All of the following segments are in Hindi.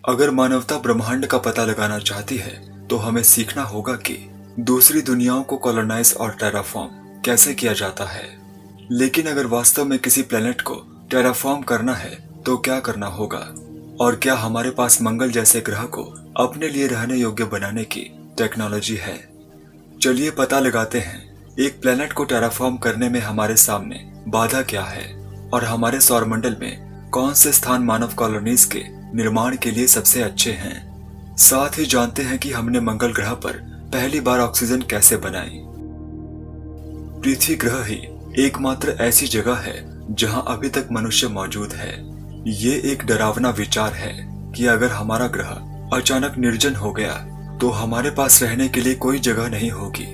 अगर मानवता ब्रह्मांड का पता लगाना चाहती है तो हमें सीखना होगा कि दूसरी दुनियाओं को कॉलोनाइज और टेराफॉर्म कैसे किया जाता है। लेकिन अगर वास्तव में किसी प्लेनेट को टेराफॉर्म करना है तो क्या करना होगा, और क्या हमारे पास मंगल जैसे ग्रह को अपने लिए रहने योग्य बनाने की टेक्नोलॉजी है। चलिए पता लगाते हैं एक प्लेनेट को टेराफॉर्म करने में हमारे सामने बाधा क्या है और हमारे सौरमंडल में कौन से स्थान मानव कॉलोनीज के निर्माण के लिए सबसे अच्छे हैं। साथ ही जानते हैं कि हमने मंगल ग्रह पर पहली बार ऑक्सीजन कैसे बनाई। पृथ्वी ग्रह ही एकमात्र ऐसी जगह है जहां अभी तक मनुष्य मौजूद है। ये एक डरावना विचार है कि अगर हमारा ग्रह अचानक निर्जन हो गया तो हमारे पास रहने के लिए कोई जगह नहीं होगी।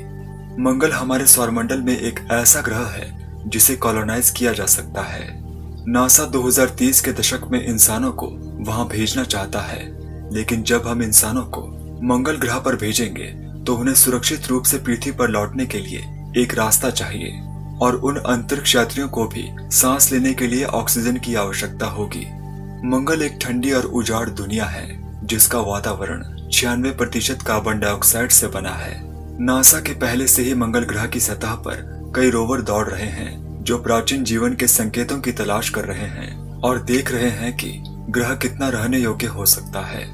मंगल हमारे सौरमंडल में एक ऐसा ग्रह है जिसे कॉलोनाइज किया जा सकता है। नासा 2030 के दशक में इंसानों को वहां भेजना चाहता है, लेकिन जब हम इंसानों को मंगल ग्रह पर भेजेंगे तो उन्हें सुरक्षित रूप से पृथ्वी पर लौटने के लिए एक रास्ता चाहिए और उन अंतरिक्ष यात्रियों को भी सांस लेने के लिए ऑक्सीजन की आवश्यकता होगी। मंगल एक ठंडी और उजाड़ दुनिया है जिसका वातावरण 96% कार्बन डाइऑक्साइड से बना है। नासा के पहले से ही मंगल ग्रह की सतह पर कई रोवर दौड़ रहे हैं जो प्राचीन जीवन के संकेतों की तलाश कर रहे हैं और देख रहे हैं कि ग्रह कितना रहने योग्य हो सकता है।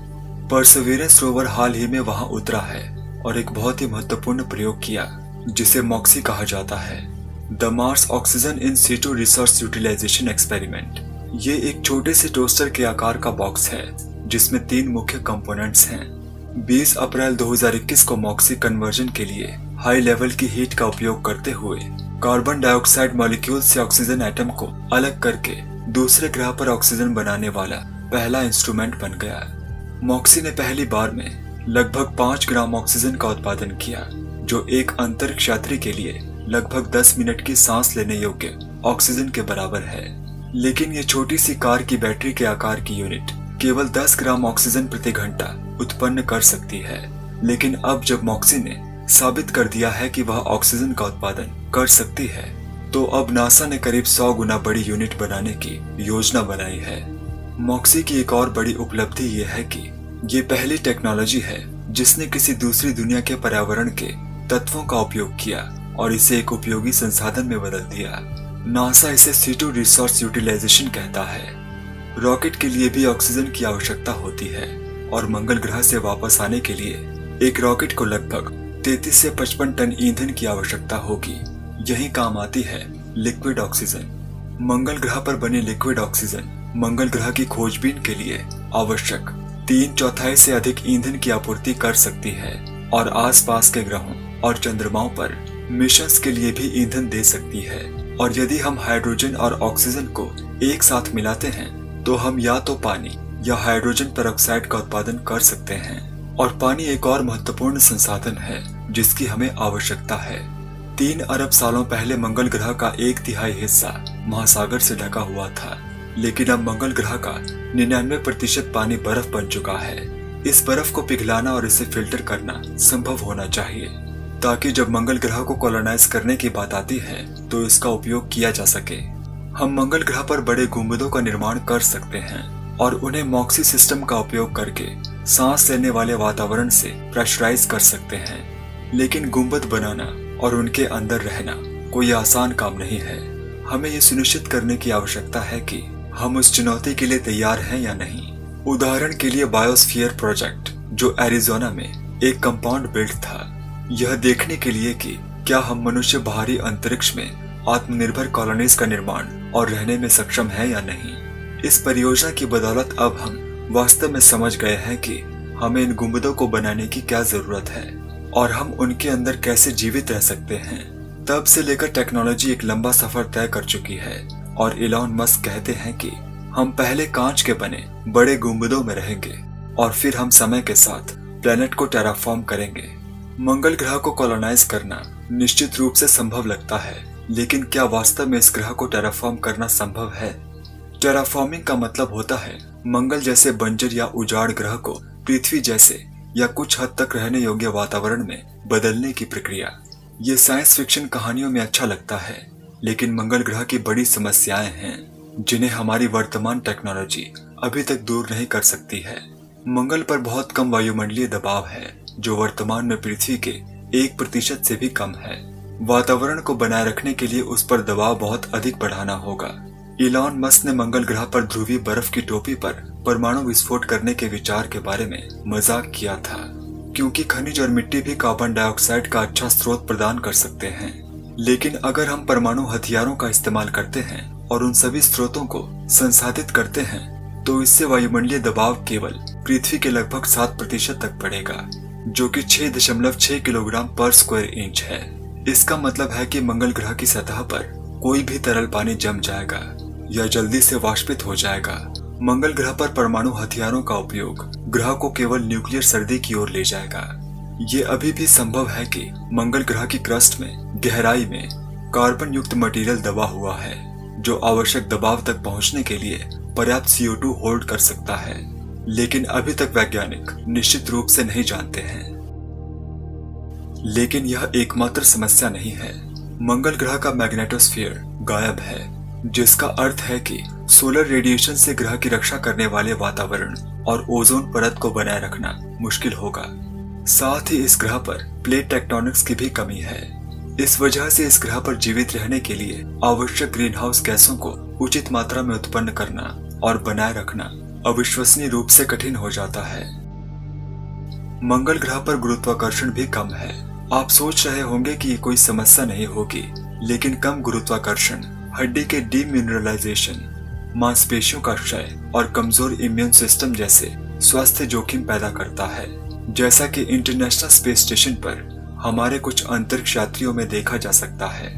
परसेवरेंस रोवर हाल ही में वहां उतरा है और एक बहुत ही महत्वपूर्ण प्रयोग किया जिसे मॉक्सी कहा जाता है, the Mars oxygen in situ resource utilisation experiment. ये एक छोटे से टोस्टर के आकार का बॉक्स है जिसमें 3 मुख्य कंपोनेंट्स हैं। 20 अप्रैल 2021 को मॉक्सी कन्वर्जन के लिए हाई लेवल की हीट का उपयोग करते हुए कार्बन डाइऑक्साइड मॉलिक्यूल से ऑक्सीजन एटम को अलग करके दूसरे ग्रह पर ऑक्सीजन बनाने वाला पहला इंस्ट्रूमेंट बन गया। मॉक्सी ने पहली बार में लगभग 5 ग्राम ऑक्सीजन का उत्पादन किया, जो एक अंतरिक्ष यात्री के लिए लगभग 10 मिनट की सांस लेने योग्य ऑक्सीजन के बराबर है। लेकिन ये छोटी सी कार की बैटरी के आकार की यूनिट केवल 10 ग्राम ऑक्सीजन प्रति घंटा उत्पन्न कर सकती है। लेकिन अब जब मॉक्सी ने साबित कर दिया है कि वह ऑक्सीजन का उत्पादन कर सकती है, तो अब नासा ने करीब 100 गुना बड़ी यूनिट बनाने की योजना बनाई है। मॉक्सी की एक और बड़ी उपलब्धि ये है कि ये पहली टेक्नोलॉजी है जिसने किसी दूसरी दुनिया के पर्यावरण के तत्वों का उपयोग किया और इसे एक उपयोगी संसाधन में बदल दिया। नासा इसे सीटू रिसोर्स यूटिलाइजेशन कहता है। रॉकेट के लिए भी ऑक्सीजन की आवश्यकता होती है और मंगल ग्रह से वापस आने के लिए एक रॉकेट को लगभग 33 से 55 टन ईंधन की आवश्यकता होगी। यही काम आती है लिक्विड ऑक्सीजन। मंगल ग्रह पर बने लिक्विड ऑक्सीजन मंगल ग्रह की खोजबीन के लिए आवश्यक 3/4 से अधिक ईंधन की आपूर्ति कर सकती है और आसपास के ग्रहों और चंद्रमाओं पर मिशंस के लिए भी ईंधन दे सकती है। और यदि हम हाइड्रोजन और ऑक्सीजन को एक साथ मिलाते हैं तो हम या तो पानी या हाइड्रोजन पेरोक्साइड का उत्पादन कर सकते हैं। और पानी एक और महत्वपूर्ण संसाधन है जिसकी हमें आवश्यकता है। 3 अरब सालों पहले मंगल ग्रह का 1/3 हिस्सा महासागर से ढका हुआ था, लेकिन अब मंगल ग्रह का 99% पानी बर्फ बन चुका है। इस बर्फ को पिघलाना और इसे फिल्टर करना संभव होना चाहिए ताकि जब मंगल ग्रह को कॉलोनाइज करने की बात आती है तो इसका उपयोग किया जा सके। हम मंगल ग्रह पर बड़े गुंबदों का निर्माण कर सकते हैं और उन्हें मॉक्सी सिस्टम का उपयोग करके सांस लेने वाले वातावरण से प्रेशराइज कर सकते हैं। लेकिन गुंबद बनाना और उनके अंदर रहना कोई आसान काम नहीं है। हमें ये सुनिश्चित करने की आवश्यकता है कि हम उस चुनौती के लिए तैयार हैं या नहीं। उदाहरण के लिए बायोस्फीयर प्रोजेक्ट, जो एरिजोना में एक कंपाउंड बिल्ड था, यह देखने के लिए कि क्या हम मनुष्य बाहरी अंतरिक्ष में आत्मनिर्भर कॉलोनीज का निर्माण और रहने में सक्षम है या नहीं। इस परियोजना की बदौलत अब हम वास्तव में समझ गए हैं कि हमें इन गुंबदों को बनाने की क्या जरूरत है और हम उनके अंदर कैसे जीवित रह सकते हैं। तब से लेकर टेक्नोलॉजी एक लंबा सफर तय कर चुकी है और इलॉन मस्क कहते हैं कि हम पहले कांच के बने बड़े गुंबदों में रहेंगे और फिर हम समय के साथ प्लेनेट को टेराफॉर्म करेंगे। मंगल ग्रह को कॉलोनाइज करना निश्चित रूप से संभव लगता है, लेकिन क्या वास्तव में इस ग्रह को टेराफॉर्म करना संभव है? टेराफॉर्मिंग का मतलब होता है मंगल जैसे बंजर या उजाड़ ग्रह को पृथ्वी जैसे या कुछ हद तक रहने योग्य वातावरण में बदलने की प्रक्रिया। ये साइंस फिक्शन कहानियों में अच्छा लगता है, लेकिन मंगल ग्रह की बड़ी समस्याएं हैं जिन्हें हमारी वर्तमान टेक्नोलॉजी अभी तक दूर नहीं कर सकती है। मंगल पर बहुत कम वायुमंडलीय दबाव है, जो वर्तमान में पृथ्वी के 1% से भी कम है। वातावरण को बनाए रखने के लिए उस पर दबाव बहुत अधिक बढ़ाना होगा। इलॉन मस्क ने मंगल ग्रह पर ध्रुवीय बर्फ की टोपी पर परमाणु विस्फोट करने के विचार के बारे में मजाक किया था, क्योंकि खनिज और मिट्टी भी कार्बन डाइऑक्साइड का अच्छा स्रोत प्रदान कर सकते हैं। लेकिन अगर हम परमाणु हथियारों का इस्तेमाल करते हैं और उन सभी स्रोतों को संसाधित करते हैं, तो इससे वायुमंडलीय दबाव केवल पृथ्वी के लगभग 7% तक बढ़ेगा, जो कि 6.6 किलोग्राम पर स्क्वायर इंच है। इसका मतलब है कि मंगल ग्रह की सतह पर कोई भी तरल पानी जम जाएगा या जल्दी से वाष्पित हो जाएगा। मंगल ग्रह पर परमाणु हथियारों का उपयोग ग्रह को केवल न्यूक्लियर सर्दी की ओर ले जाएगा। ये अभी भी संभव है कि मंगल ग्रह की क्रस्ट में गहराई में कार्बन युक्त मटेरियल दबा हुआ है, जो आवश्यक दबाव तक पहुंचने के लिए पर्याप्त CO2 होल्ड कर सकता है। लेकिन अभी तक वैज्ञानिक निश्चित रूप से नहीं जानते हैं। लेकिन यह एकमात्र समस्या नहीं है। मंगल ग्रह का मैग्नेटोस्फीयर गायब है, जिसका अर्थ है कि सोलर रेडिएशन से ग्रह की रक्षा करने वाले वातावरण और ओजोन परत को बनाए रखना मुश्किल होगा। साथ ही इस ग्रह पर प्लेट टेक्टोनिक्स की भी कमी है। इस वजह से इस ग्रह पर जीवित रहने के लिए आवश्यक ग्रीन हाउस गैसों को उचित मात्रा में उत्पन्न करना और बनाए रखना अविश्वसनीय रूप से कठिन हो जाता है। मंगल ग्रह पर गुरुत्वाकर्षण भी कम है। आप सोच रहे होंगे कि ये कोई समस्या नहीं होगी, लेकिन कम गुरुत्वाकर्षण हड्डी के डीमिनरलाइजेशन, मांसपेशियों का क्षय और कमजोर इम्यून सिस्टम जैसे स्वास्थ्य जोखिम पैदा करता है, जैसा कि इंटरनेशनल स्पेस स्टेशन पर हमारे कुछ अंतरिक्ष यात्रियों में देखा जा सकता है।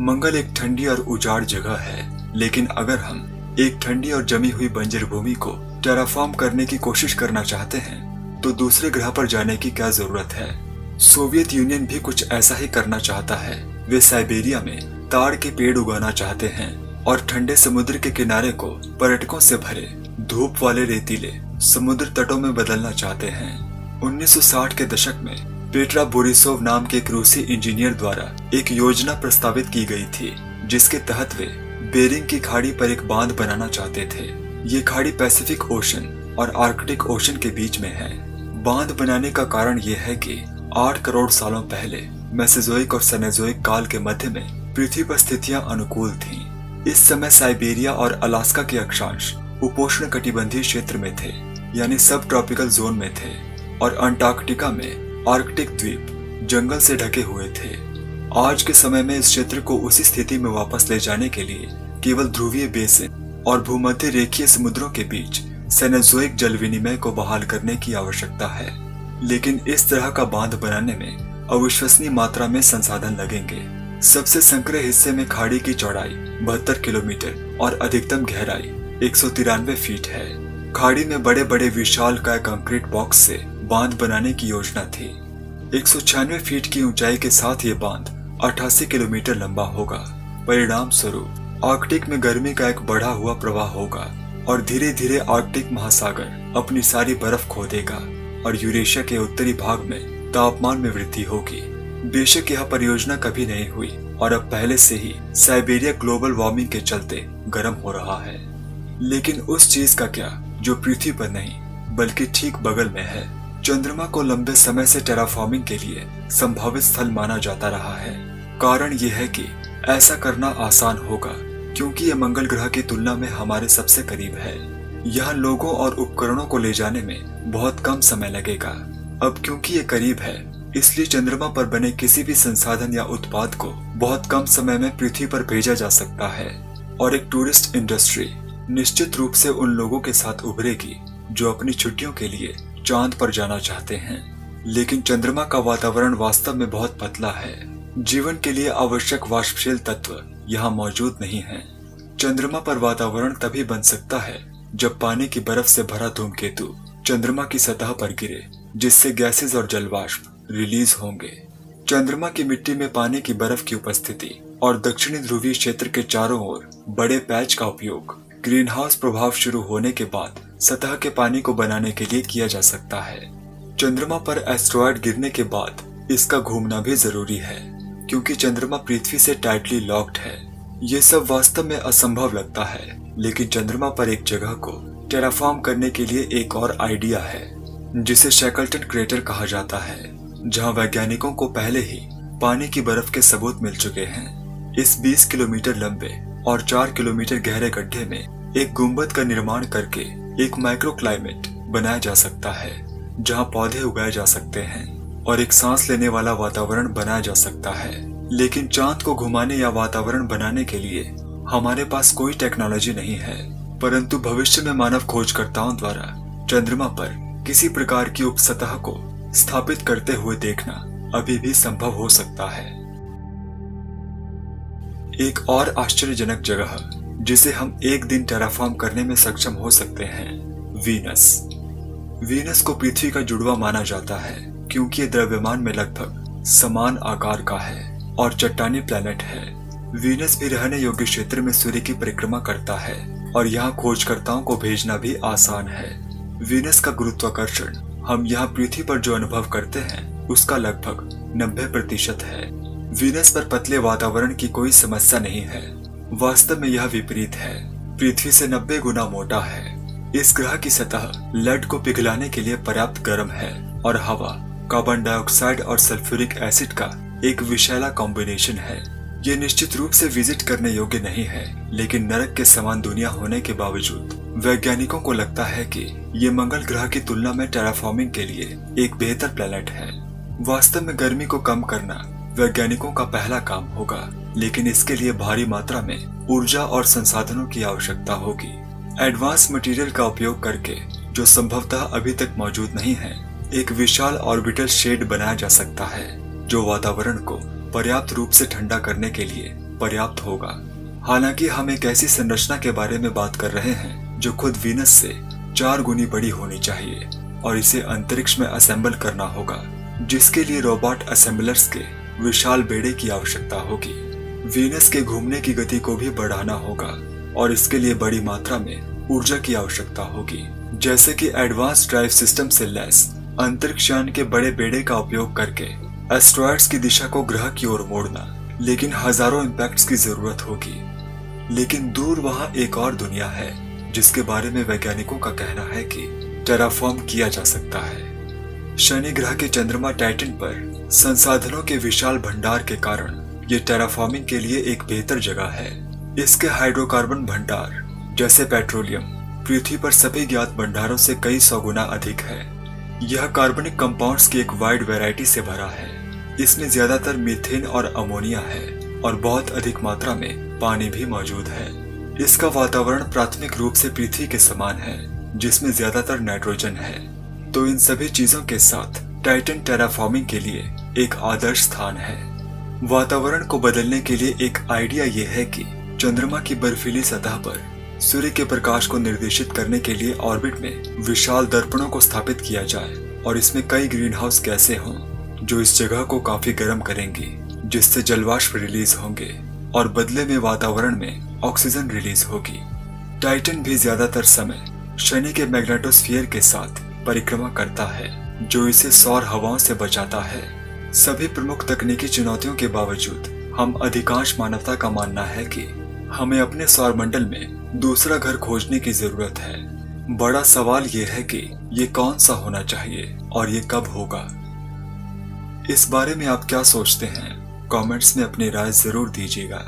मंगल एक ठंडी और उजाड़ जगह है, लेकिन अगर हम एक ठंडी और जमी हुई बंजर भूमि को टेराफॉर्म करने की कोशिश करना चाहते हैं, तो दूसरे ग्रह पर जाने की क्या जरूरत है। सोवियत यूनियन भी कुछ ऐसा ही करना चाहता है। वे साइबेरिया में ताड़ के पेड़ उगाना चाहते हैं और ठंडे समुद्र के किनारे को पर्यटकों से भरे धूप वाले रेतीले समुद्र तटों में बदलना चाहते हैं। 1960 के दशक में पेट्रा बोरिसोव नाम के एक रूसी इंजीनियर द्वारा एक योजना प्रस्तावित की गई थी, जिसके तहत वे बेरिंग की खाड़ी पर एक बांध बनाना चाहते थे। ये खाड़ी पैसिफिक ओशन और आर्कटिक ओशन के बीच में है। बांध बनाने का कारण ये है कि 8 करोड़ सालों पहले मेसोजोइक और सेनेजोइक काल के मध्य में पृथ्वी पर स्थितियां अनुकूल थीं। इस समय साइबेरिया और अलास्का के अक्षांश उपोष्ण कटिबंधीय क्षेत्र में थे, यानी सब ट्रॉपिकल जोन में थे, और अंटार्कटिका में आर्कटिक द्वीप जंगल से ढके हुए थे। आज के समय में इस क्षेत्र को उसी स्थिति में वापस ले जाने के लिए केवल ध्रुवीय बेसिन और भूमध्य रेखीय समुद्रों के बीच सेनेजोइक जल विनिमय को बहाल करने की आवश्यकता है। लेकिन इस तरह का बांध बनाने में अविश्वसनीय मात्रा में संसाधन लगेंगे। सबसे संकरे हिस्से में खाड़ी की चौड़ाई 72 किलोमीटर और अधिकतम गहराई 193 फीट है। खाड़ी में बड़े बड़े विशालकाय कंक्रीट बॉक्स से बांध बनाने की योजना थी। 196 फीट की ऊंचाई के साथ ये बांध 88 किलोमीटर लंबा होगा। परिणाम स्वरूप आर्कटिक में गर्मी का एक बढ़ा हुआ प्रवाह होगा और धीरे धीरे आर्कटिक महासागर अपनी सारी बर्फ खो देगा और यूरेशिया के उत्तरी भाग में तापमान में वृद्धि होगी। बेशक यह परियोजना कभी नहीं हुई और अब पहले से ही साइबेरिया ग्लोबल वार्मिंग के चलते गर्म हो रहा है। लेकिन उस चीज का क्या जो पृथ्वी पर नहीं बल्कि ठीक बगल में है। चंद्रमा को लंबे समय से टेराफॉर्मिंग के लिए संभावित स्थल माना जाता रहा है। कारण यह है कि ऐसा करना आसान होगा क्योंकि यह मंगल ग्रह की तुलना में हमारे सबसे करीब है। यहाँ लोगों और उपकरणों को ले जाने में बहुत कम समय लगेगा। अब क्योंकि ये करीब है, इसलिए चंद्रमा पर बने किसी भी संसाधन या उत्पाद को बहुत कम समय में पृथ्वी पर भेजा जा सकता है और एक टूरिस्ट इंडस्ट्री निश्चित रूप से उन लोगों के साथ उभरेगी जो अपनी छुट्टियों के लिए चांद पर जाना चाहते हैं। लेकिन चंद्रमा का वातावरण वास्तव में बहुत पतला है। जीवन के लिए आवश्यक वाष्पशील तत्व यहाँ मौजूद नहीं है। चंद्रमा पर वातावरण तभी बन सकता है जब पानी की बर्फ से भरा धूमकेतु चंद्रमा की सतह पर गिरे, जिससे गैसेज और जलवाष्प रिलीज होंगे। चंद्रमा की मिट्टी में पानी की बर्फ की उपस्थिति और दक्षिणी ध्रुवीय क्षेत्र के चारों ओर बड़े पैच का उपयोग ग्रीन हाउस प्रभाव शुरू होने के बाद सतह के पानी को बनाने के लिए किया जा सकता है। चंद्रमा पर एस्टेरॉयड गिरने के बाद इसका घूमना भी जरूरी है, क्योंकि चंद्रमा पृथ्वी से टाइटली लॉक्ड है। ये सब वास्तव में असंभव लगता है, लेकिन चंद्रमा पर एक जगह को टेराफॉर्म करने के लिए एक और आइडिया है जिसे शैकल्टन क्रेटर कहा जाता है, जहां वैज्ञानिकों को पहले ही पानी की बर्फ के सबूत मिल चुके हैं। इस 20 किलोमीटर लंबे और 4 किलोमीटर गहरे गड्ढे में एक गुंबद का निर्माण करके एक माइक्रो क्लाइमेट बनाया जा सकता है, जहां पौधे उगाए जा सकते हैं और एक सांस लेने वाला वातावरण बनाया जा सकता है। लेकिन चांद को घुमाने या वातावरण बनाने के लिए हमारे पास कोई टेक्नोलॉजी नहीं है, परंतु भविष्य में मानव खोजकर्ताओं द्वारा चंद्रमा पर किसी प्रकार की उपसतह को स्थापित करते हुए देखना अभी भी संभव हो सकता है। एक और आश्चर्यजनक जगह जिसे हम एक दिन टेराफॉर्म करने में सक्षम हो सकते हैं, वीनस। वीनस को पृथ्वी का जुड़वा माना जाता है क्योंकि ये द्रव्यमान में लगभग समान आकार का है और चट्टानी प्लैनेट है। वीनस भी रहने योग्य क्षेत्र में सूर्य की परिक्रमा करता है और यहाँ खोजकर्ताओं को भेजना भी आसान है। वीनस का गुरुत्वाकर्षण हम यहाँ पृथ्वी पर जो अनुभव करते हैं उसका लगभग 90% है। वीनस पर पतले वातावरण की कोई समस्या नहीं है। वास्तव में यह विपरीत है, पृथ्वी से 90 गुना मोटा है। इस ग्रह की सतह लेड को पिघलाने के लिए पर्याप्त गर्म है और हवा, कार्बन डाइऑक्साइड और सल्फ्यूरिक एसिड का एक विषैला कॉम्बिनेशन है। ये निश्चित रूप से विजिट करने योग्य नहीं है, लेकिन नरक के समान दुनिया होने के बावजूद वैज्ञानिकों को लगता है कि ये मंगल ग्रह की तुलना में टेराफॉर्मिंग के लिए एक बेहतर प्लैनेट है। वास्तव में गर्मी को कम करना वैज्ञानिकों का पहला काम होगा, लेकिन इसके लिए भारी मात्रा में ऊर्जा और संसाधनों की आवश्यकता होगी। एडवांस मटेरियल का उपयोग करके, जो संभवतः अभी तक मौजूद नहीं है, एक विशाल ऑर्बिटल शेड बनाया जा सकता है जो वातावरण को पर्याप्त रूप से ठंडा करने के लिए पर्याप्त होगा। हालांकि हम एक ऐसी संरचना के बारे में बात कर रहे हैं जो खुद वीनस से 4 गुनी बड़ी होनी चाहिए और इसे अंतरिक्ष में असेंबल करना होगा, जिसके लिए रोबोट असेंबलर्स के विशाल बेड़े की आवश्यकता होगी। वीनस के घूमने की गति को भी बढ़ाना होगा और इसके लिए बड़ी मात्रा में ऊर्जा की आवश्यकता होगी, जैसे कि एडवांस ड्राइव सिस्टम से लैस अंतरिक्ष यान के बड़े बेड़े का उपयोग करके एस्ट्रॉयड्स की दिशा को ग्रह की ओर मोड़ना। लेकिन हजारों इम्पैक्ट्स की जरूरत होगी। लेकिन दूर वहां एक और दुनिया है जिसके बारे में वैज्ञानिकों का कहना है कि टेराफॉर्म किया जा सकता है। शनि ग्रह के चंद्रमा टाइटन पर संसाधनों के विशाल भंडार के कारण ये टेराफॉर्मिंग के लिए एक बेहतर जगह है। इसके हाइड्रोकार्बन भंडार जैसे पेट्रोलियम पृथ्वी पर सभी ज्ञात भंडारों से कई 100 गुना अधिक है। यह कार्बनिक कंपाउंड्स की एक वाइड वैरायटी से भरा है। इसमें ज्यादातर मीथेन और अमोनिया है और बहुत अधिक मात्रा में पानी भी मौजूद है। इसका वातावरण प्राथमिक रूप से पृथ्वी के समान है, जिसमें ज्यादातर नाइट्रोजन है। तो इन सभी चीजों के साथ टाइटन टेराफॉर्मिंग के लिए एक आदर्श स्थान है। वातावरण को बदलने के लिए एक आइडिया ये है कि चंद्रमा की बर्फीली सतह पर सूर्य के प्रकाश को निर्देशित करने के लिए ऑर्बिट में विशाल दर्पणों को स्थापित किया जाए और इसमें कई ग्रीन हाउस गैसें हों जो इस जगह को काफी गर्म करेंगी, जिससे जलवाष्प रिलीज होंगे और बदले में वातावरण में ऑक्सीजन रिलीज होगी। टाइटन भी ज्यादातर समय शनि के मैग्नेटोस्फीयर के साथ परिक्रमा करता है, जो इसे सौर हवाओं से बचाता है। सभी प्रमुख तकनीकी चुनौतियों के बावजूद हम अधिकांश मानवता का मानना है कि हमें अपने सौरमंडल में दूसरा घर खोजने की जरूरत है। बड़ा सवाल ये है कि ये कौन सा होना चाहिए और ये कब होगा। इस बारे में आप क्या सोचते हैं? कमेंट्स में अपनी राय जरूर दीजिएगा।